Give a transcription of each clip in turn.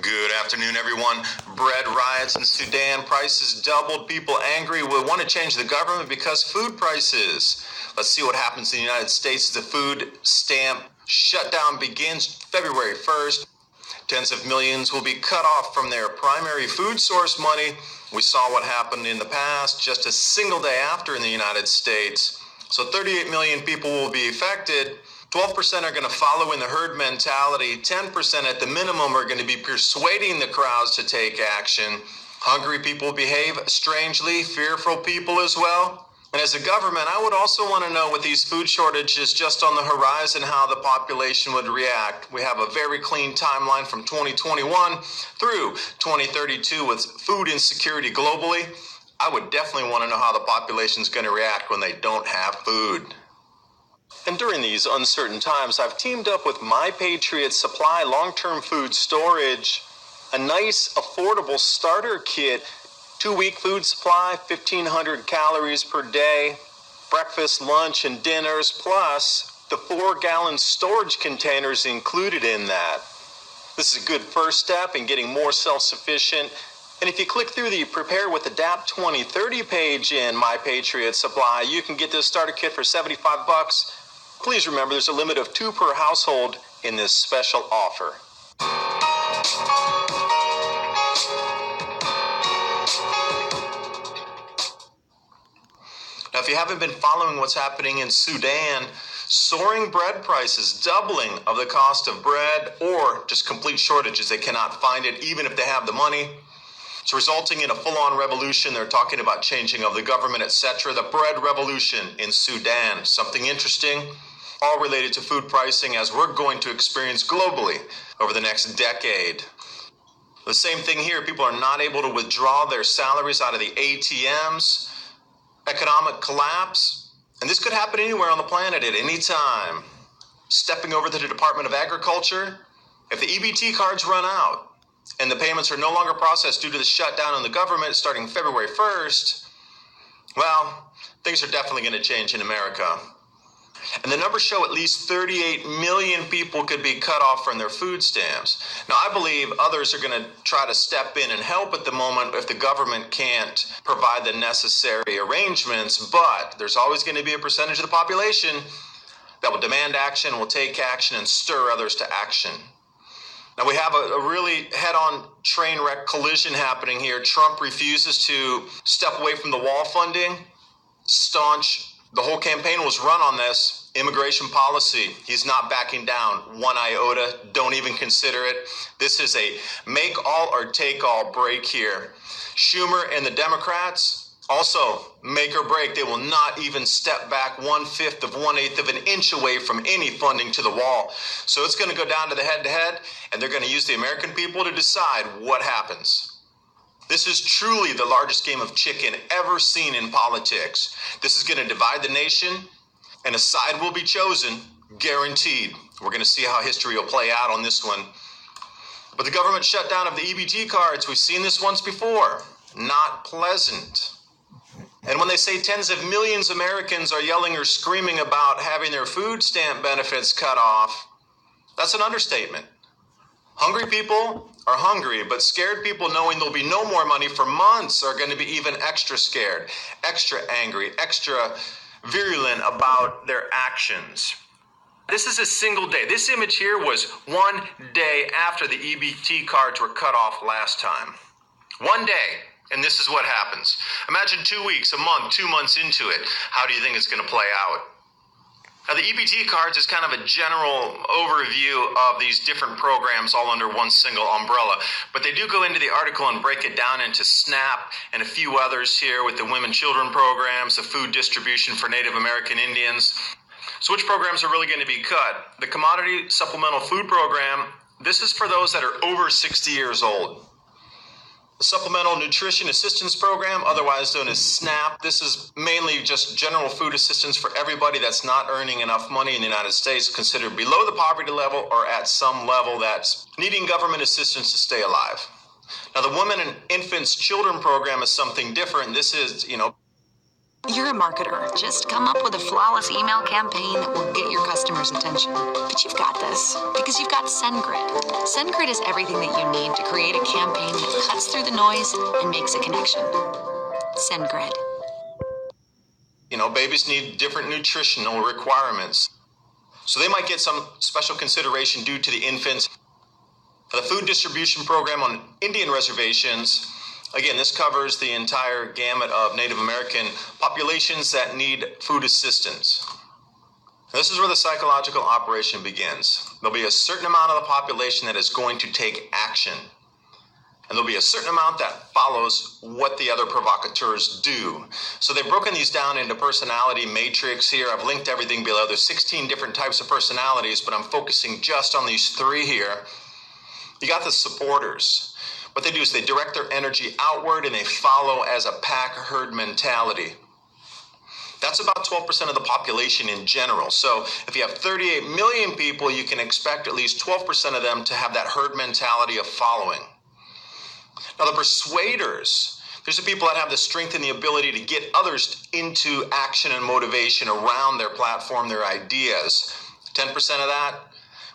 Good afternoon, everyone. Bread riots in Sudan, prices doubled, people angry, we want to change the government because food prices. Let's see what happens in the United States as the food stamp shutdown begins February 1st. Tens of millions will be cut off from their primary food source money. We saw what happened in the past just a single day after in the United States. So 38 million people will be affected. 12% are going to follow in the herd mentality. 10% at the minimum are going to be persuading the crowds to take action. Hungry people behave strangely, fearful people as well. And as a government, I would also want to know with these food shortages just on the horizon how the population would react. We have a very clean timeline from 2021 through 2032 with food insecurity globally. I would definitely want to know how the population is going to react when they don't have food. And during these uncertain times, I've teamed up with My Patriot Supply long-term food storage, a nice, affordable starter kit, 2-week food supply, 1,500 calories per day, breakfast, lunch, and dinners, plus the 4-gallon storage containers included in that. This is a good first step in getting more self-sufficient. And if you click through the Prepare with ADAPT 2030 page in My Patriot Supply, you can get this starter kit for $75. Please remember there's a limit of 2 per household in this special offer. Now, if you haven't been following what's happening in Sudan, soaring bread prices, doubling of the cost of bread, or just complete shortages. They cannot find it even if they have the money. It's resulting in a full-on revolution. They're talking about changing of the government, etc. The bread revolution in Sudan. Something interesting, all related to food pricing as we're going to experience globally over the next decade. The same thing here. People are not able to withdraw their salaries out of the ATMs. Economic collapse. And this could happen anywhere on the planet at any time. Stepping over to the Department of Agriculture. If the EBT cards run out and the payments are no longer processed due to the shutdown in the government starting February 1st, well, things are definitely going to change in America. And the numbers show at least 38 million people could be cut off from their food stamps. Now, I believe others are going to try to step in and help at the moment if the government can't provide the necessary arrangements, but there's always going to be a percentage of the population that will demand action, will take action, and stir others to action. Now, we have a really head-on train wreck collision happening here. Trump refuses to step away from the wall funding, staunch. The whole campaign was run on this immigration policy. He's not backing down one iota. Don't even consider it. This is a make all or take all break here. Schumer and the Democrats also make or break. They will not even step back 1/5 of 1/8 of an inch away from any funding to the wall. So it's going to go down to the head-to-head, and they're going to use the American people to decide what happens. This is truly the largest game of chicken ever seen in politics. This is going to divide the nation, and a side will be chosen, guaranteed. We're going to see how history will play out on this one. But the government shutdown of the EBT cards, we've seen this once before. Not pleasant. And when they say tens of millions of Americans are yelling or screaming about having their food stamp benefits cut off, that's an understatement. Hungry people are hungry, but scared people knowing there'll be no more money for months are going to be even extra scared, extra angry, extra virulent about their actions. This is a single day. This image here was 1 day after the EBT cards were cut off last time. 1 day, and this is what happens. Imagine 2 weeks, a month, 2 months into it. How do you think it's going to play out? Now, the EBT cards is kind of a general overview of these different programs all under one single umbrella, but they do go into the article and break it down into SNAP and a few others here with the women children programs, the food distribution for Native American Indians. So which programs are really going to be cut? The Commodity Supplemental Food Program, this is for those that are over 60 years old. The Supplemental Nutrition Assistance Program, otherwise known as SNAP, this is mainly just general food assistance for everybody that's not earning enough money in the United States, considered below the poverty level or at some level that's needing government assistance to stay alive. Now, the Women and Infants Children Program is something different. This is, You're a marketer. Just come up with a flawless email campaign that will get your customers' attention. But you've got this because you've got SendGrid. SendGrid is everything that you need to create a campaign that cuts through the noise and makes a connection. SendGrid. Babies need different nutritional requirements. So they might get some special consideration due to the infants. For the food distribution program on Indian reservations, again, this covers the entire gamut of Native American populations that need food assistance. This is where the psychological operation begins. There'll be a certain amount of the population that is going to take action. And there'll be a certain amount that follows what the other provocateurs do. So they've broken these down into personality matrix here. I've linked everything below. There's 16 different types of personalities, but I'm focusing just on these 3 here. You got the supporters. What they do is they direct their energy outward and they follow as a pack herd mentality. That's about 12% of the population in general. So if you have 38 million people, you can expect at least 12% of them to have that herd mentality of following. Now the persuaders, these are people that have the strength and the ability to get others into action and motivation around their platform, their ideas. 10% of that,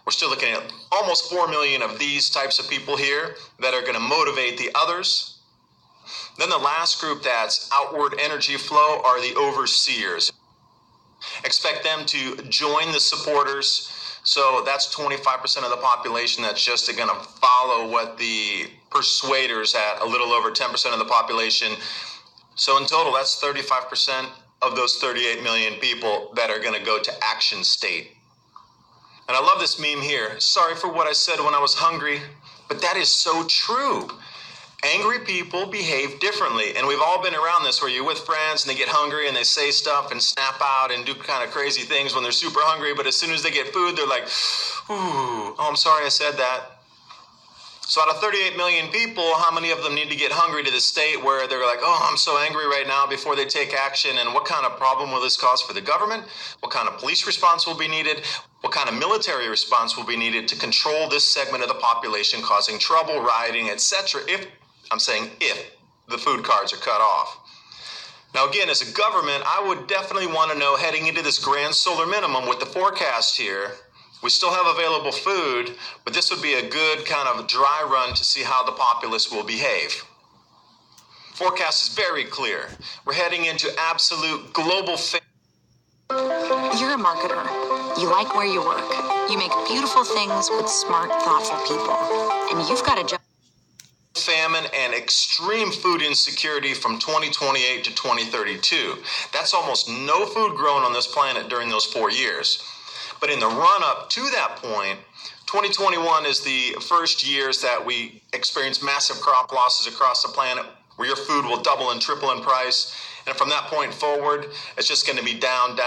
we're still looking at almost 4 million of these types of people here that are going to motivate the others. Then the last group that's outward energy flow are the overseers. Expect them to join the supporters. So that's 25% of the population that's just going to follow what the persuaders at a little over 10% of the population. So in total, that's 35% of those 38 million people that are going to go to action state. And I love this meme here. Sorry for what I said when I was hungry, but that is so true. Angry people behave differently, and we've all been around this where you're with friends and they get hungry and they say stuff and snap out and do kind of crazy things when they're super hungry, but as soon as they get food, they're like, ooh, I'm sorry I said that. So out of 38 million people, how many of them need to get hungry to the state where they're like, oh, I'm so angry right now before they take action, and what kind of problem will this cause for the government? What kind of police response will be needed? What kind of military response will be needed to control this segment of the population causing trouble, rioting, etc. if the food cards are cut off. Now again, as a government, I would definitely want to know heading into this grand solar minimum with the forecast here, we still have available food, but this would be a good kind of dry run to see how the populace will behave. Forecast is very clear. We're heading into absolute global famine. You're a marketer. You like where you work. You make beautiful things with smart, thoughtful people. And you've got a job. Famine and extreme food insecurity from 2028 to 2032. That's almost no food grown on this planet during those 4 years. But in the run-up to that point, 2021 is the first years that we experience massive crop losses across the planet, where your food will double and triple in price. And from that point forward, it's just going to be down,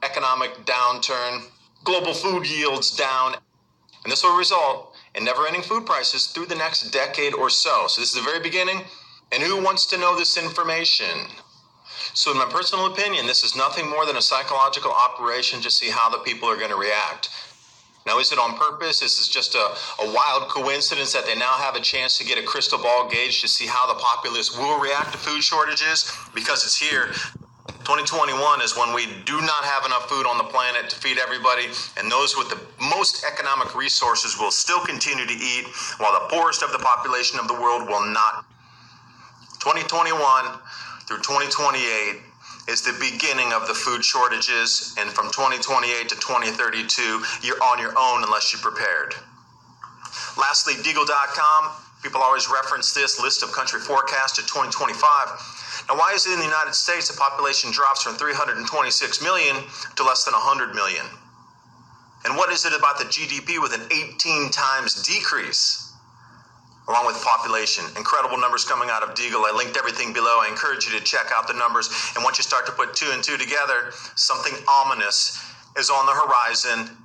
economic downturn, global food yields down. And this will result in never-ending food prices through the next decade or so. So this is the very beginning. And who wants to know this information? So in my personal opinion, this is nothing more than a psychological operation to see how the people are going to react. Now, is it on purpose? Is this just a wild coincidence that they now have a chance to get a crystal ball gauge to see how the populace will react to food shortages? Because it's here. 2021 is when we do not have enough food on the planet to feed everybody, and those with the most economic resources will still continue to eat, while the poorest of the population of the world will not. 2021 through 2028 is the beginning of the food shortages, and from 2028 to 2032, you're on your own unless you're prepared. Lastly, Deagle.com, people always reference this list of country forecasts to 2025. Now, why is it in the United States the population drops from 326 million to less than 100 million? And what is it about the GDP with an 18 times decrease? Along with population. Incredible numbers coming out of Deagle. I linked everything below. I encourage you to check out the numbers. And once you start to put 2 and 2 together, something ominous is on the horizon,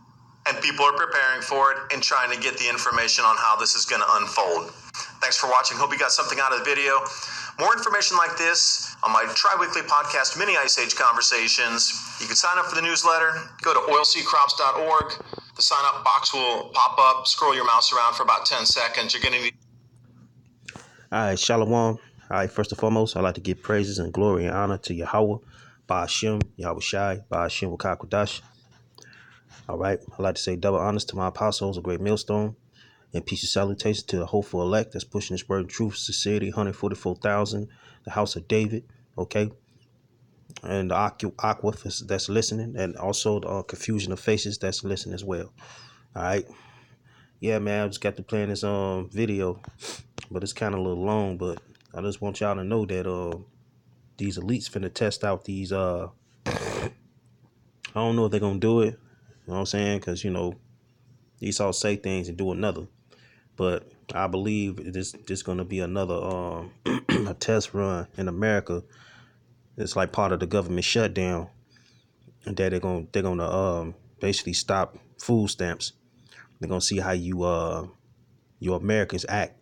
and people are preparing for it and trying to get the information on how this is going to unfold. Thanks for watching. Hope you got something out of the video. More information like this on my tri-weekly podcast, Mini Ice Age Conversations. You can sign up for the newsletter. Go to oilseedcrops.org. The sign-up box will pop up. Scroll your mouse around for about 10 seconds. You're going to need... All right, Shalom. All right, first and foremost, I'd like to give praises and glory and honor to Yahweh Ba'ashem, Yahushai, Ba'ashem Wakakwadash. All right. I'd like to say double honors to my apostles, a great millstone, and peace and salutations to the hopeful elect that's pushing this word in truth, sincerity, 144,000, the house of David, okay, and the Aqua that's listening, and also the confusion of faces that's listening as well. All right. Yeah, man, I just got to playing this video, but it's kind of a little long, but I just want y'all to know that these elites finna test out these I don't know if they're gonna do it. You know what I'm saying? Because these all say things and do another. But I believe this gonna be another a test run in America. It's like part of the government shutdown, and that they're gonna basically stop food stamps. They're gonna see how you Americans act.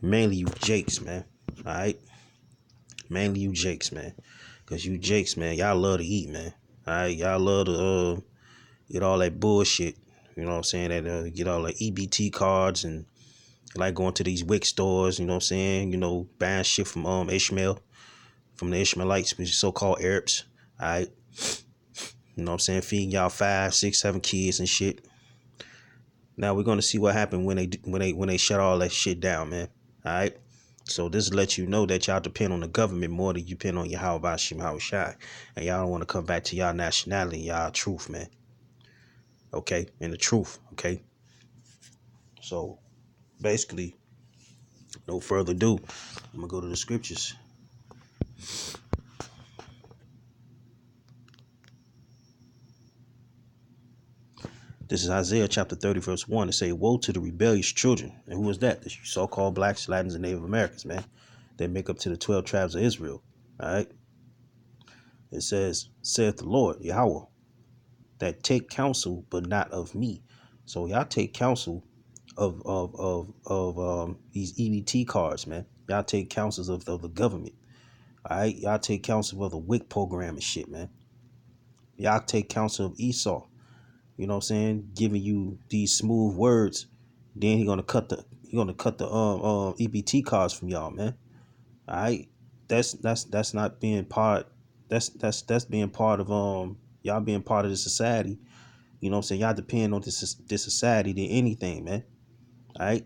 Mainly you Jakes, man. All right, mainly you Jakes, man. Cause you Jakes, man, y'all love to eat, man. All right, y'all love to get all that bullshit. You know what I'm saying? That get all the EBT cards and like going to these WIC stores. You know what I'm saying? Buying shit from Ishmael, from the Ishmaelites, which is so-called Arabs. All right. You know what I'm saying? Feeding y'all 5, 6, 7 kids and shit. Now we're gonna see what happened when they shut all that shit down, man. All right. So this lets you know that y'all depend on the government more than you depend on your Yahweh Shai. And y'all don't want to come back to y'all nationality, y'all truth, man. Okay? And the truth, okay? So basically, no further ado, I'm gonna go to the scriptures. This is Isaiah chapter 30, verse 1. It say, woe to the rebellious children. And who is that? The so-called blacks, Latins, and Native Americans, man. They make up to the 12 tribes of Israel. All right. It says, saith the Lord, Yahweh, that take counsel, but not of me. So y'all take counsel of these EBT cards, man. Y'all take counsels of the government. All right. Y'all take counsel of the WIC program and shit, man. Y'all take counsel of Esau. You know what I'm saying? Giving you these smooth words. Then he gonna cut the EBT cards from y'all, man. All right. That's not being part. That's being part of y'all being part of the society. You know what I'm saying? Y'all depend on this society than anything, man. All right.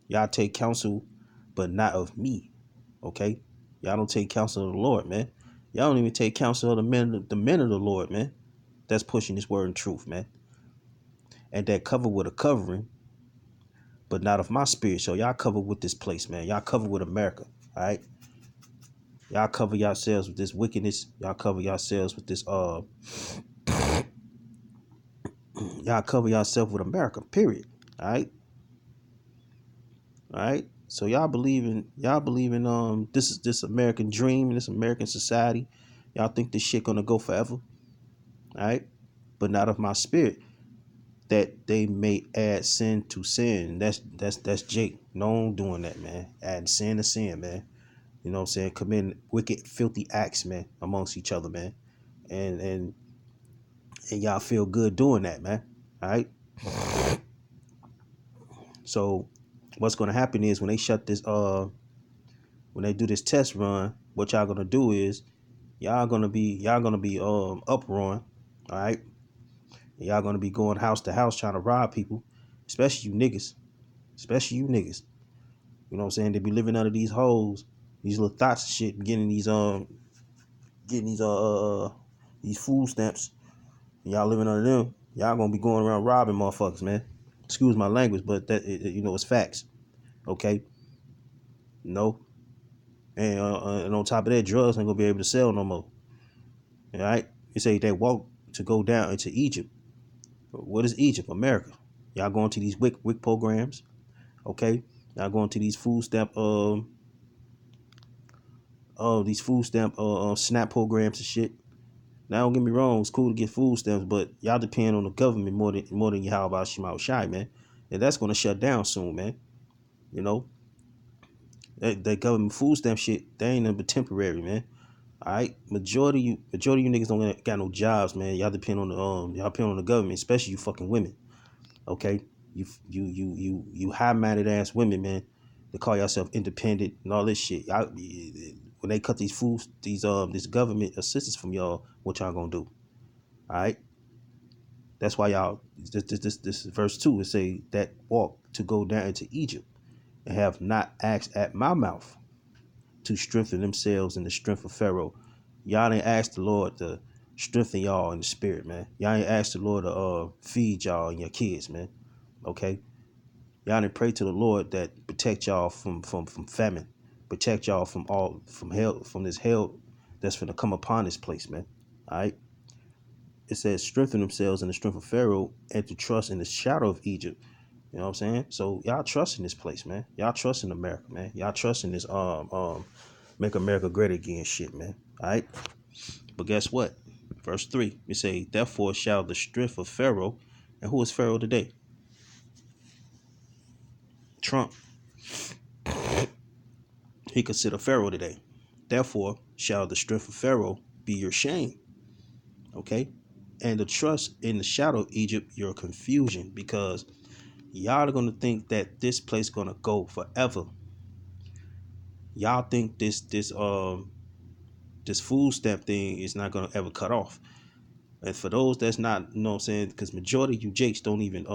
Y'all take counsel, but not of me. Okay. Y'all don't take counsel of the Lord, man. Y'all don't even take counsel of the men of the Lord, man. That's pushing this word in truth, man. And that covered with a covering, but not of my spirit. So y'all covered with this place, man. Y'all covered with America. All right. Y'all cover yourselves with this wickedness. Y'all cover yourselves with this y'all cover yourself with America, period. All right. All right. So y'all believe in this American dream and this American society. Y'all think this shit gonna go forever. All right. But not of my spirit, that they may add sin to sin. That's Jake. No one doing that, man. Adding sin to sin, man. You know what I'm saying? Committing wicked, filthy acts, man, amongst each other, man. And y'all feel good doing that, man. All right. So what's gonna happen is when they shut this when they do this test run, what y'all gonna do is y'all gonna be uproaring, all right? Y'all gonna be going house to house trying to rob people, especially you niggas. Especially you niggas. You know what I'm saying? They be living under these holes, these little thoughts and shit, getting these these food stamps. Y'all living under them. Y'all gonna be going around robbing motherfuckers, man. Excuse my language, but it's facts. Okay? No. And on top of that, drugs ain't gonna be able to sell no more. All right? You say they walk to go down into Egypt. What is Egypt? America. Y'all going to these WIC programs. Okay? Y'all going to these food stamp SNAP programs and shit. Now don't get me wrong, it's cool to get food stamps, but y'all depend on the government more than Yahweh Shema Shai, man. And that's gonna shut down soon, man. You know? That government food stamp shit, they ain't nothing but temporary, man. All right, majority of you niggas don't got no jobs, man. Y'all depend on the government, especially you fucking women. Okay, you high minded ass women, man. They call yourself independent and all this shit. Y'all, when they cut these foods, this government assistance from y'all, what y'all gonna do? All right. That's why y'all this is verse 2. It say that walk to go down into Egypt and have not asked at my mouth to strengthen themselves in the strength of Pharaoh. Y'all ain't asked the Lord to strengthen y'all in the spirit, man. Y'all ain't asked the Lord to feed y'all and your kids, man. Okay. Y'all didn't pray to the Lord that protect y'all from famine, protect y'all from hell, from this hell that's gonna come upon this place, man. All right. It says strengthen themselves in the strength of Pharaoh and to trust in the shadow of Egypt. You know what I'm saying? So y'all trust in this place, man. Y'all trust in America, man. Y'all trust in this make America great again shit, man. All right. But guess what? Verse 3, it say, therefore shall the strength of Pharaoh, and who is Pharaoh today? Trump. He considered Pharaoh today. Therefore shall the strength of Pharaoh be your shame. Okay? And the trust in the shadow of Egypt, your confusion, because y'all are gonna think that this place gonna go forever. Y'all think this food stamp thing is not gonna ever cut off. And for those that's not, you know what I'm saying, because majority of you jakes don't even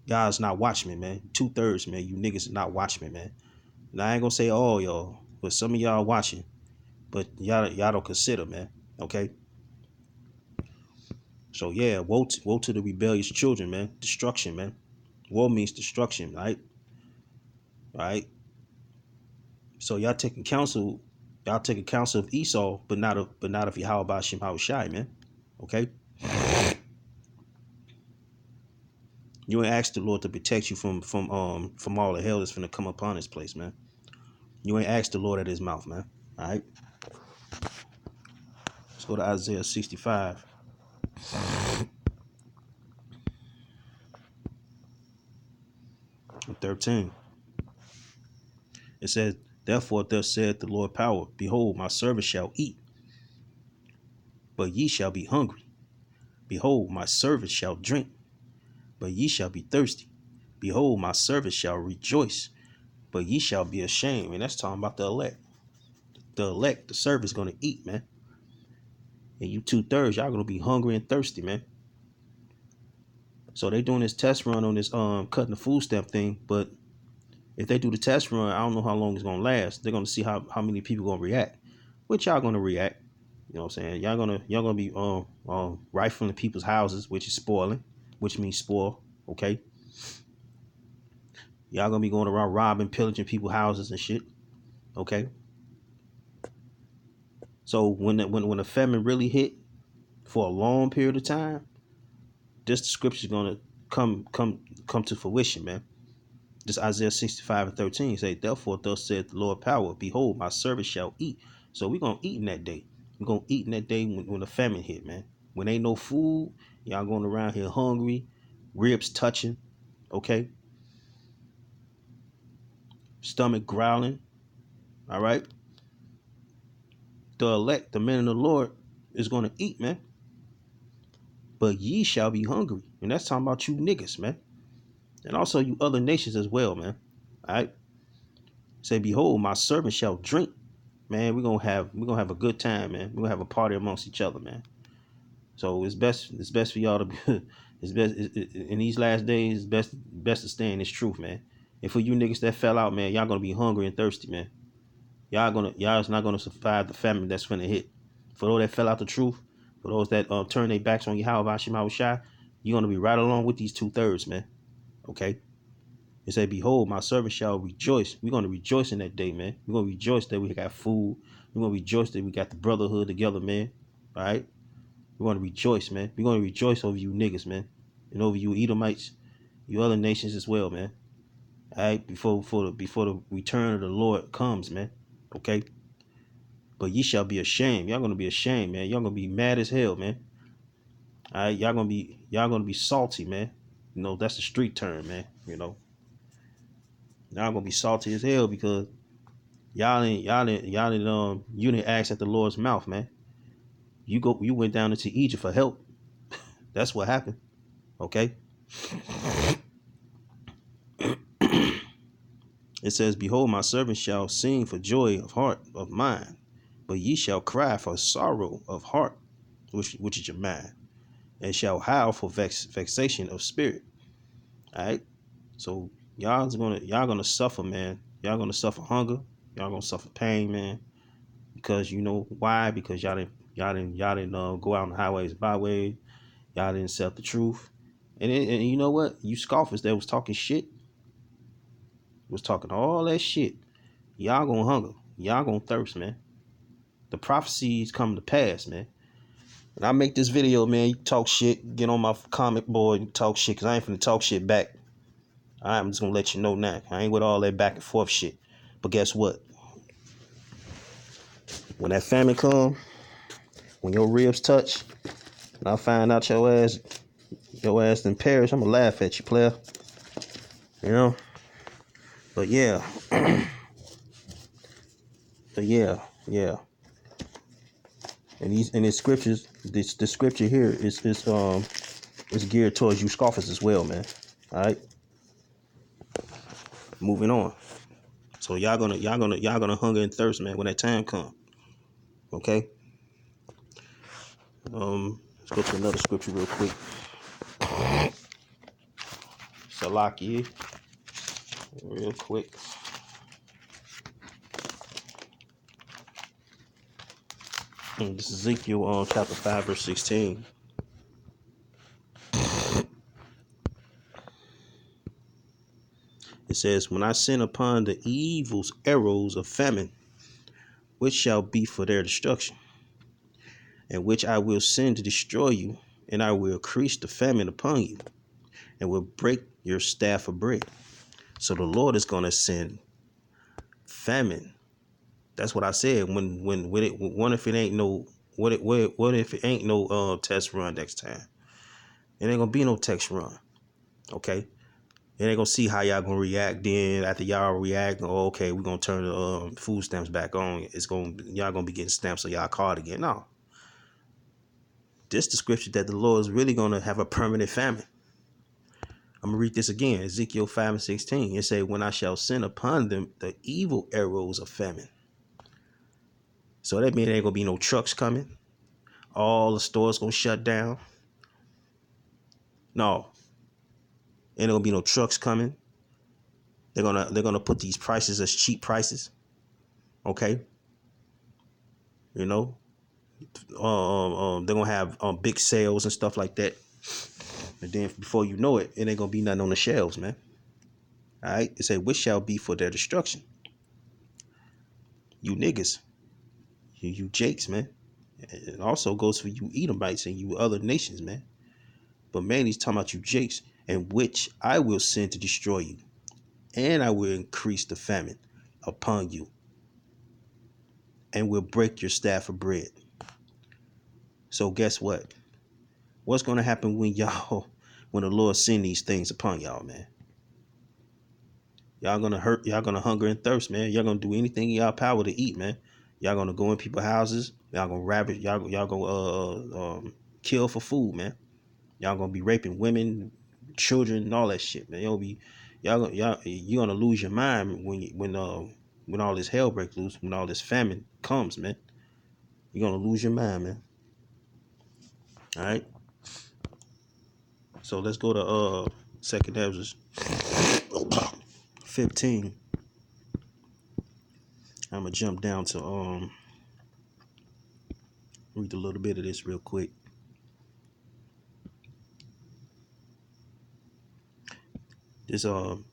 y'all's not watchmen, man. 2/3, man. You niggas is not watchmen, man. And I ain't gonna say all y'all, but some of y'all watching, but y'all don't consider, man. Okay. So yeah, woe to the rebellious children, man. Destruction, man. Woe means destruction, right? Right. So y'all taking counsel of Esau, but not of Yahweh Shem Shai, man. Okay. You ain't asked the Lord to protect you from all the hell that's gonna come upon this place, man. You ain't asked the Lord at his mouth, man. All right. Let's go to Isaiah 65 and 13. It says, therefore thus saith the Lord power, behold, my servant shall eat, but ye shall be hungry. Behold, my servant shall drink, but ye shall be thirsty. Behold, my servant shall rejoice, but ye shall be ashamed. And that's talking about the elect. The elect, the servant's gonna eat, man. And you 2/3, y'all gonna be hungry and thirsty, man. So they doing this test run on this cutting the food stamp thing, but if they do the test run, I don't know how long it's gonna last. They're gonna see how many people gonna react. Which y'all gonna react. You know what I'm saying? Y'all gonna be rifling people's houses, which is spoiling, which means spoil. Okay. Y'all gonna be going around robbing, pillaging people's houses and shit. Okay. So when the famine really hit for a long period of time, this scripture is gonna come to fruition, man. This Isaiah 65 and 13 say, therefore thus saith the Lord power, behold, my servant shall eat. So we're gonna eat in that day. We're gonna eat in that day when the famine hit, man. When ain't no food, y'all going around here hungry, ribs touching, okay? Stomach growling. All right. The elect, the men of the Lord, is gonna eat, man. But ye shall be hungry. And that's talking about you niggas, man. And also you other nations as well, man. All right. Say, behold, my servant shall drink. Man, we're gonna have a good time, man. We're gonna have a party amongst each other, man. So it's best for y'all to be it's best in these last days, best to stay in this truth, man. And for you niggas that fell out, man, y'all gonna be hungry and thirsty, man. Y'all's not gonna survive the famine that's gonna hit. For those that fell out the truth, for those that turn their backs on Yahweh Shema Shai, you're gonna be right along with these 2/3, man. Okay. It say, behold, my servant shall rejoice. We're gonna rejoice in that day, man. We're gonna rejoice that we got food. We're gonna rejoice that we got the brotherhood together, man. All right. We're gonna rejoice, man. We're gonna rejoice over you niggas, man, and over you Edomites, you other nations as well, man. All right, before the return of the Lord comes, man. Okay. But ye shall be ashamed. Y'all gonna be ashamed, man. Y'all gonna be mad as hell, man. All right, y'all gonna be salty, man. You know that's the street term, man. You know, y'all gonna be salty as hell because you didn't ask at the Lord's mouth, man. You went down into Egypt for help. That's what happened. Okay. It says, behold, my servant shall sing for joy of heart of mine, but ye shall cry for sorrow of heart, which is your mind, and shall howl for vexation of spirit. All right. So y'all gonna suffer, man. Y'all gonna suffer hunger. Y'all gonna suffer pain, man. Because you know why? Because y'all didn't go out on the highways, byways. Y'all didn't accept the truth. And you know what? You scoffers that was talking shit, was talking all that shit. Y'all gonna hunger. Y'all gonna thirst, man. The prophecies come to pass, man. And I make this video, man. You talk shit, get on my comment board and talk shit, because I ain't finna talk shit back. I'm just gonna let you know now. I ain't with all that back and forth shit. But guess what? When that famine come, when your ribs touch, and I find out your ass in Paris, I'ma laugh at you, player. You know? But yeah. But yeah. And these scriptures, this scripture here is geared towards you scoffers as well, man. All right. Moving on. So y'all gonna hunger and thirst, man, when that time comes. Okay. Let's go to another scripture real quick. Salaki, real quick. This is Ezekiel chapter 5, verse 16. It says, when I send upon the evils arrows of famine, which shall be for their destruction, and which I will send to destroy you, and I will increase the famine upon you, and will break your staff of bread. So the Lord is going to send famine. That's what I said. What if it ain't no test run next time? It ain't gonna be no test run. Okay. It ain't gonna see how y'all gonna react then after y'all react. Oh, okay, we're gonna turn the food stamps back on. Y'all gonna be getting stamps on y'all card again. No. This description that the Lord is really gonna have a permanent famine. I'm gonna read this again. Ezekiel 5 and 16. It say, when I shall send upon them the evil arrows of famine. So that means there ain't gonna be no trucks coming. All the stores gonna shut down. No. Ain't gonna be no trucks coming. They're gonna put these prices as cheap prices. Okay. You know, they're gonna have big sales and stuff like that, and then before you know it, it ain't gonna be nothing on the shelves, man. All right, it say which shall be for their destruction. You niggas, you Jakes, man. It also goes for you Edomites and you other nations, man. But man, he's talking about you Jakes, and which I will send to destroy you, and I will increase the famine upon you, and will break your staff of bread. So guess what? What's gonna happen when the Lord send these things upon y'all, man? Y'all gonna hurt. Y'all gonna hunger and thirst, man. Y'all gonna do anything in y'all power to eat, man. Y'all gonna go in people's houses. Y'all gonna rabbit. Y'all gonna kill for food, man. Y'all gonna be raping women, children, and all that shit, man. You gonna lose your mind when all this hell breaks loose, when all this famine comes, man. You're gonna lose your mind, man. All right. So let's go to 2nd Ezra 15. I'm gonna jump down to read a little bit of this real quick. This 2nd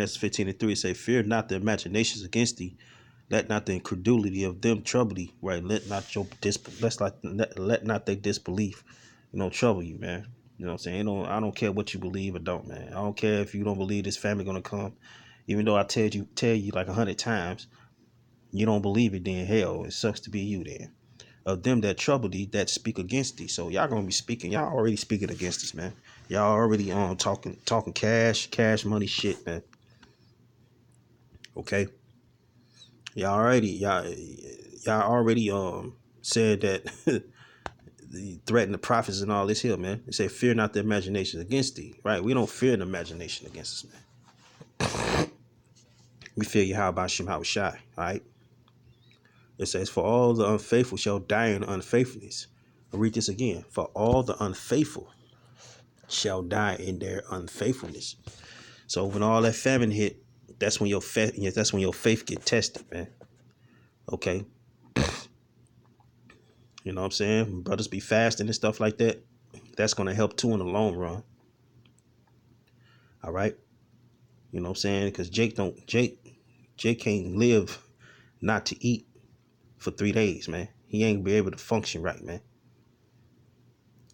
Ezra 15 and 3 say, fear not the imaginations against thee, let not the incredulity of them trouble thee. Right, let not their disbelief, trouble you, man. You know what I'm saying? I don't care what you believe or don't, man. I don't care if you don't believe this family gonna come. Even though I tell you like 100 times, you don't believe it, then hell, it sucks to be you then. Of them that trouble thee, that speak against thee. So y'all gonna be speaking. Y'all already speaking against us, man. Y'all already talking cash money shit, man. Okay. Y'all already said that threaten the prophets and all this here, man. They say fear not the imagination against thee. Right? We don't fear an imagination against us, man. We figure how about Shem Shai, all right? It says, for all the unfaithful shall die in unfaithfulness. I'll read this again. For all the unfaithful shall die in their unfaithfulness. So when all that famine hit, that's when your faith get tested, man. Okay. You know what I'm saying? Brothers be fasting and stuff like that. That's gonna help too in the long run. All right. You know what I'm saying? Because Jake can't live not to eat for 3 days, man. He ain't be able to function right, man.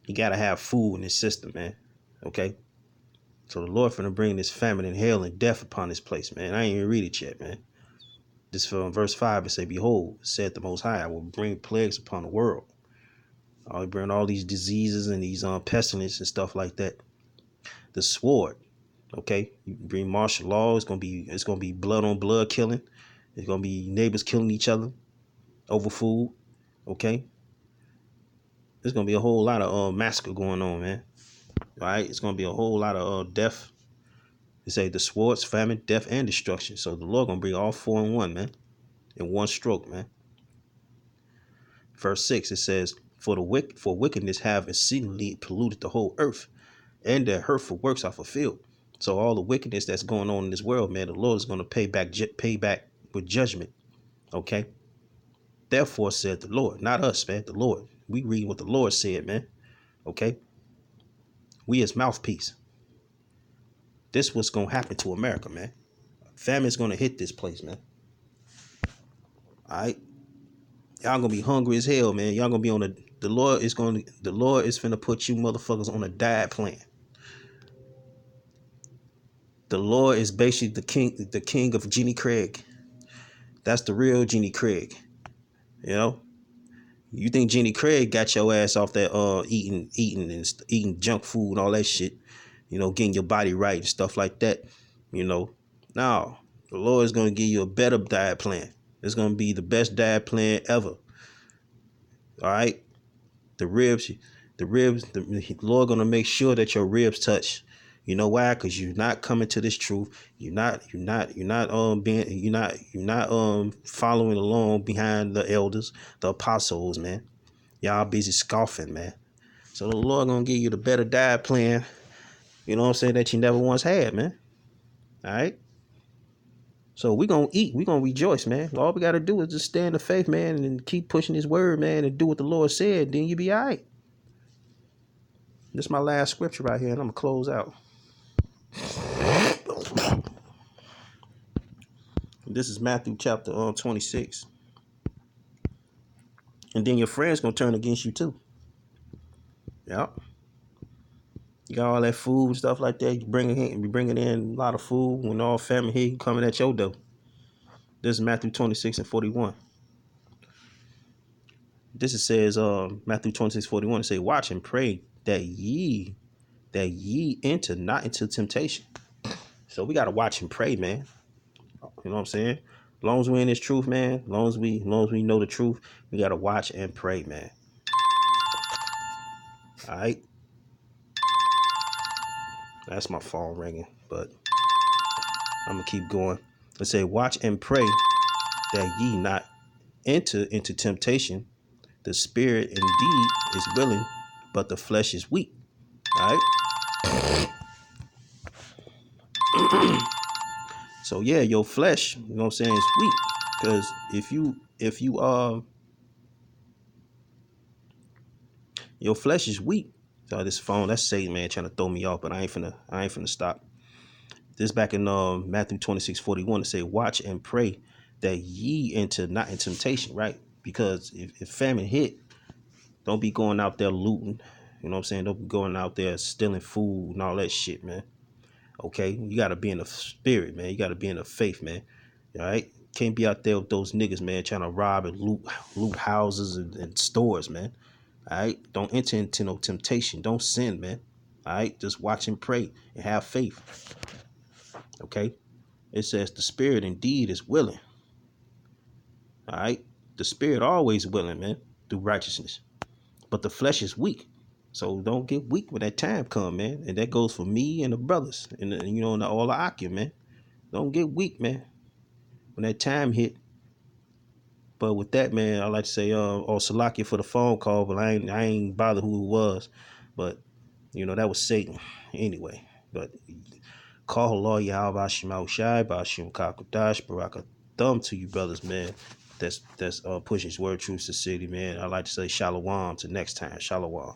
He gotta have food in his system, man. Okay. So the Lord finna bring this famine and hell and death upon this place, man. I ain't even read it yet, man. This from verse 5, it say, behold, said the Most High, I will bring plagues upon the world. I'll bring all these diseases and these pestilence and stuff like that. The sword, okay? You bring martial law, it's gonna be blood on blood killing. It's gonna be neighbors killing each other over food, okay? There's gonna be a whole lot of massacre going on, man. All right, it's gonna be a whole lot of death. They say the swords, famine, death, and destruction. So the Lord gonna bring all four in one, man, in one stroke, man. Verse 6, it says, for wickedness have exceedingly polluted the whole earth, and their hurtful works are fulfilled. So all the wickedness that's going on in this world, man, the Lord is going to pay back with judgment. Okay. Therefore said the Lord, not us, man, the Lord. We read what the Lord said, man. Okay. We as mouthpiece. This what's going to happen to America, man. Famine's going to hit this place, man. All right. Y'all gonna be hungry as hell, man. Y'all gonna be on the Lord is finna put you motherfuckers on a diet plan. The Lord is basically the king of Jenny Craig. That's the real Jenny Craig. You know? You think Jenny Craig got your ass off that eating junk food and all that shit, you know, getting your body right and stuff like that, you know. No, the Lord is gonna give you a better diet plan. It's gonna be the best diet plan ever. All right? The Lord gonna make sure that your ribs touch. You know why? Because you're not coming to this truth. You're not following along behind the elders, the apostles, man. Y'all busy scoffing, man. So the Lord gonna give you the better diet plan, you know what I'm saying, that you never once had, man. All right. So we gonna eat, we gonna rejoice, man. All we gotta do is just stay in the faith, man, and keep pushing his word, man, and do what the Lord said, then you be all right. This is my last scripture right here, and I'm gonna close out. This is Matthew chapter 26. And then your friends gonna turn against you too. Yep. You got all that food and stuff like that. You bringing in a lot of food when all family here coming at your door. This is Matthew 26 and 41. This it says Matthew 26:41. It say, watch and pray that ye enter not into temptation. So we gotta watch and pray, man. You know what I'm saying? As long as we in this truth, man, as long as we know the truth, we gotta watch and pray, man. All right. That's my phone ringing, but I'm gonna keep going. Let's say, watch and pray that ye not enter into temptation. The spirit indeed is willing, but the flesh is weak. All right. So yeah, your flesh, you know what I'm saying, is weak. Because if you your flesh is weak. So this phone, that's Satan, man, trying to throw me off, but I ain't finna stop. This back in Matthew 26:41, it say, watch and pray that ye enter not in temptation, right? Because if famine hit, don't be going out there looting. You know what I'm saying? Don't be going out there stealing food and all that shit, man. Okay? You gotta be in the spirit, man. You gotta be in the faith, man. All right? Can't be out there with those niggas, man, trying to rob and loot houses and stores, man. All right? Don't enter into no temptation. Don't sin, man. All right? Just watch and pray and have faith. Okay? It says the spirit indeed is willing. All right? The spirit always willing, man, through righteousness. But the flesh is weak. So don't get weak when that time come, man. And that goes for me and the brothers and all the Akim, man. Don't get weak, man. when that time hit. But with that, man, I like to say, Salakia for the phone call, but I ain't bother who it was. But that was Satan anyway. But call Allah Yahweh Shema Shai Bashim Kakadash Baraka thumb to you brothers, man. That's pushing his word truths to the city, man. I like to say shalom to next time. Shalom.